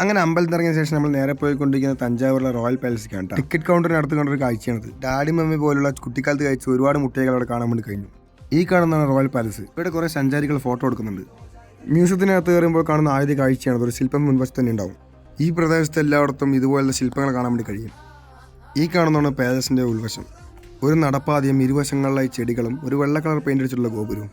അങ്ങനെ അമ്പലത്തിൽ ഇറങ്ങിയ ശേഷം നമ്മൾ നേരെ പോയിക്കൊണ്ടിരിക്കുന്ന തഞ്ചാവൂരിലെ റോയൽ പാലസിക്കാണ്. ടിക്കറ്റ് കൗണ്ടറിനടുത്ത് കണ്ടൊരു കാഴ്ചയാണത്. ഡാഡി മമ്മി പോലുള്ള കുട്ടിക്കാലത്ത് കഴിച്ച് ഒരുപാട് മുട്ടകൾ അവിടെ കാണാൻ വേണ്ടി കഴിഞ്ഞു. ഈ കാണുന്നതാണ് റോയൽ പാലസ്. ഇവിടെ കുറേ സഞ്ചാരികൾ ഫോട്ടോ എടുക്കുന്നുണ്ട്. മ്യൂസിയത്തിനകത്ത് കയറുമ്പോൾ കാണുന്ന ആദ്യ കാഴ്ചയാണ്. ഒരു ശില്പം മുൻവശത്ത് തന്നെ ഉണ്ടാവും. ഈ പ്രദേശത്ത് എല്ലായിടത്തും ഇതുപോലുള്ള ശില്പങ്ങൾ കാണാൻ വേണ്ടി കഴിയും. ഈ കാണുന്നതാണ് പാലസിൻ്റെ ഉൾവശം. ഒരു നടപ്പാതയും ഇരുവശങ്ങളിലായി ചെടികളും ഒരു വെള്ള കളർ പെയിൻ്റ് അടിച്ചിട്ടുള്ള ഗോപുരവും.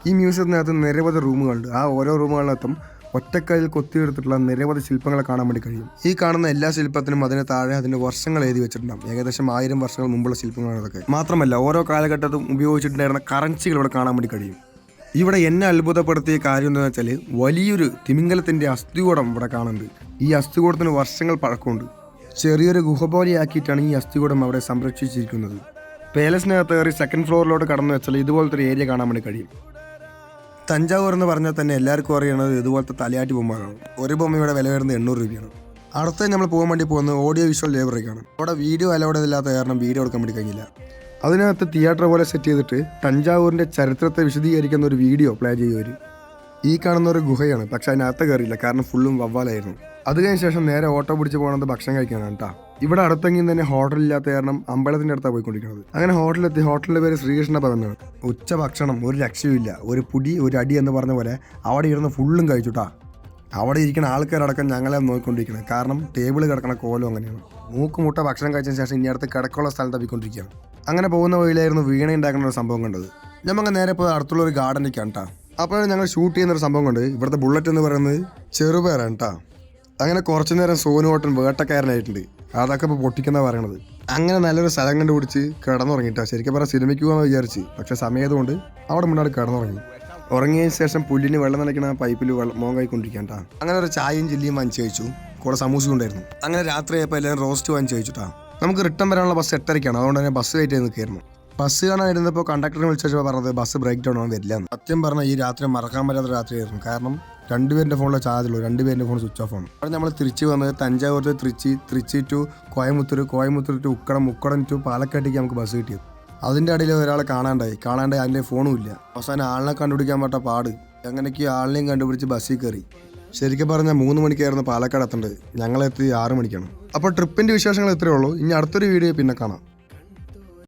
ഈ മ്യൂസിയത്തിനകത്ത് നിരവധി റൂമുകളുണ്ട്. ആ ഓരോ റൂമുകളിനകത്തും ഒറ്റക്കല്ലിൽ കൊത്തിയെടുത്തിട്ടുള്ള നിരവധി ശില്പങ്ങൾ കാണാൻ വേണ്ടി കഴിയും. ഈ കാണുന്ന എല്ലാ ശില്പത്തിനും അതിന് താഴെ അതിൻ്റെ വർഷങ്ങൾ എഴുതി വെച്ചിട്ടുണ്ടാകും. ഏകദേശം 1000 വർഷങ്ങൾ മുമ്പുള്ള ശില്പങ്ങളാണ് അതൊക്കെ. മാത്രമല്ല ഓരോ കാലഘട്ടത്തും ഉപയോഗിച്ചിട്ടുണ്ടായിരുന്ന കറൻസികൾ ഇവിടെ കാണാൻ വേണ്ടി കഴിയും. ഇവിടെ എന്നെ അത്ഭുതപ്പെടുത്തിയ കാര്യം എന്താണെന്ന് വെച്ചാൽ വലിയൊരു തിമിംഗലത്തിൻ്റെ അസ്ഥികൂടം ഇവിടെ കാണുന്നുണ്ട്. ഈ അസ്ഥികൂടത്തിന് വർഷങ്ങൾ പഴക്കമുണ്ട്. ചെറിയൊരു ഗുഹ പോലെയാക്കിയിട്ടാണ് ഈ അസ്ഥികൂടം അവിടെ സംരക്ഷിച്ചിരിക്കുന്നത്. പാലസിനകത്ത് കയറി സെക്കൻഡ് ഫ്ലോറിലോട്ട് കടന്നു വെച്ചാൽ ഇതുപോലത്തെ ഒരു ഏരിയ കാണാൻ വേണ്ടി കഴിയും. തഞ്ചാവൂർ എന്ന് പറഞ്ഞാൽ തന്നെ എല്ലാവർക്കും അറിയണത് ഇതുപോലത്തെ തലയാട്ടി ബൊമ്മകളാണ്. ഒരു ബൊമ്മയുടെ വില വരുന്നത് 800 രൂപയാണ്. അടുത്ത നമ്മൾ പോകാൻ വേണ്ടി പോകുന്നത് ഓഡിയോ വിഷ്വൽ ലൈബ്രറിക്കാണ്. അവിടെ വീഡിയോ അലൗഡ് ഇല്ലാത്ത കാരണം വീഡിയോ എടുക്കാൻ വേണ്ടി കഴിഞ്ഞില്ല. അതിനകത്ത് തിയേറ്റർ പോലെ സെറ്റ് ചെയ്തിട്ട് തഞ്ചാവൂരിൻ്റെ ചരിത്രത്തെ വിശദീകരിക്കുന്ന ഒരു വീഡിയോ പ്ലേ ചെയ്യുവർ. ഈ കാണുന്ന ഒരു ഗുഹയാണ്, പക്ഷെ അതിനകത്ത് കയറിയില്ല കാരണം ഫുള്ളും വവ്വാലായിരുന്നു. അത് കഴിഞ്ഞ ശേഷം നേരെ ഓട്ടോ പിടിച്ച് പോകുന്നത് ഭക്ഷണം കഴിക്കാനാണ് കേട്ടോ. ഇവിടെ അടുത്തെങ്കിലും തന്നെ ഹോട്ടലില്ലാത്ത കാരണം അമ്പലത്തിൻ്റെ അടുത്താണ് പോയിക്കൊണ്ടിരിക്കുന്നത്. അങ്ങനെ ഹോട്ടലിലെത്തി. ഹോട്ടലിൻ്റെ പേര് ശ്രീകൃഷ്ണ പദമാണ്. ഉച്ച ഭക്ഷണം ഒരു രക്ഷയുമില്ല. ഒരു പുടി ഒരു അടി എന്ന് പറഞ്ഞ പോലെ അവിടെ ഇരുന്ന് ഫുള്ളും കഴിച്ചുട്ടാ. അവിടെ ഇരിക്കുന്ന ആൾക്കാരടക്കം ഞങ്ങളെ നോക്കിക്കൊണ്ടിരിക്കണം. കാരണം ടേബിൾ കിടക്കണ കോലം അങ്ങനെയാണ്. മൂക്കുമുട്ട ഭക്ഷണം കഴിച്ചതിന് ശേഷം ഇനി അടുത്ത് കിടക്കുള്ള സ്ഥലം തപ്പിക്കൊണ്ടിരിക്കുകയാണ്. അങ്ങനെ പോകുന്ന വഴിയിലായിരുന്നു വീണ ഉണ്ടാക്കുന്ന ഒരു സംഭവം കണ്ടത്. ഞമ്മക്ക് നേരെ പോയി അടുത്തുള്ള ഒരു ഗാർഡനിലേക്കാണ് കേട്ടോ. അപ്പോഴാണ് ഞങ്ങൾ ഷൂട്ട് ചെയ്യുന്നൊരു സംഭവം കൊണ്ട് ഇവിടുത്തെ ബുള്ളറ്റ് എന്ന് പറയുന്നത് ചെറുപേരാണ് കേട്ടോ. അങ്ങനെ കുറച്ചു നേരം സോനുവോട്ടൻ വേട്ടക്കാരനായിട്ടുണ്ട്. അതൊക്കെ ഇപ്പോൾ പൊട്ടിക്കുന്ന പറയണത്. അങ്ങനെ നല്ലൊരു സ്ഥലം കണ്ടുപിടിച്ച് കിടന്നുറങ്ങിയിട്ടാ. ശരിക്കും പറഞ്ഞാൽ സിനിമയ്ക്ക് പോകാമെന്ന് വിചാരിച്ച്, പക്ഷേ സമയതുകൊണ്ട് അവിടെ മുന്നാട് കിടന്നുറങ്ങി. ഉറങ്ങിയതിന് ശേഷം പുല്ലിന് വെള്ളം നനയ്ക്കുന്ന പൈപ്പിൽ മോൻ കഴിക്കൊണ്ടിരിക്കാൻ കേട്ടോ. അങ്ങനെ ഒരു ചായയും ചില്ലിയും വാങ്ങിച്ച് കഴിച്ചു. കൂടെ സമൂസ ഉണ്ടായിരുന്നു. അങ്ങനെ രാത്രിയായപ്പോൾ എല്ലാവരും റോസ്റ്റ് വാങ്ങിച്ച് കഴിച്ചിട്ടാ. നമുക്ക് റിട്ടേൺ വരാനുള്ള ബസ് 8:30-ക്കാണ്. അതുകൊണ്ട് തന്നെ ബസ് വെയിറ്റ് ചെയ്ത് നിൽക്കുകയായിരുന്നു. ബസ് കാണാനിരുന്നപ്പോൾ കണ്ടക്ടറിനെ വിളിച്ചു പറഞ്ഞത് ബസ് ബ്രേക്ക് ഡൗൺ ആവാൻ വരില്ല എന്ന്. സത്യം പറഞ്ഞാൽ ഈ രാത്രി മറക്കാൻ പറ്റാത്ത രാത്രിയായിരുന്നു. കാരണം 2 പേരുടെ ഫോണിലെ ചാർജുള്ളൂ, 2 പേരുടെ ഫോൺ സ്വിച്ച് ഓഫ് ആണ്. അവിടെ നമ്മൾ തിരിച്ച് വന്നത് Thanjavur to Trichy, Trichy to Coimbatore, Coimbatore to Ukkadam, Ukkadam to പാലക്കാട്ടേക്ക് നമുക്ക് ബസ് കിട്ടിയത്. അതിൻ്റെ അടിയിൽ ഒരാളെ കാണാണ്ടായി അതിൻ്റെ ഫോണും ഇല്ല. അവസാനം ആളിനെ കണ്ടുപിടിക്കാൻ പറ്റ പാട്. അങ്ങനെയൊക്കെ ആളിനെയും കണ്ടുപിടിച്ച് ബസ്സിൽ കയറി. ശരിക്കും പറഞ്ഞാൽ 3 മണിക്കായിരുന്നു പാലക്കാട് എത്തേണ്ടത്. ഞങ്ങളെത്തി 6 മണിക്കാണ്. അപ്പോൾ ട്രിപ്പിൻ്റെ വിശേഷങ്ങൾ ഇത്രയേ ഉള്ളൂ. ഇനി അടുത്തൊരു വീഡിയോ പിന്നെ കാണാം.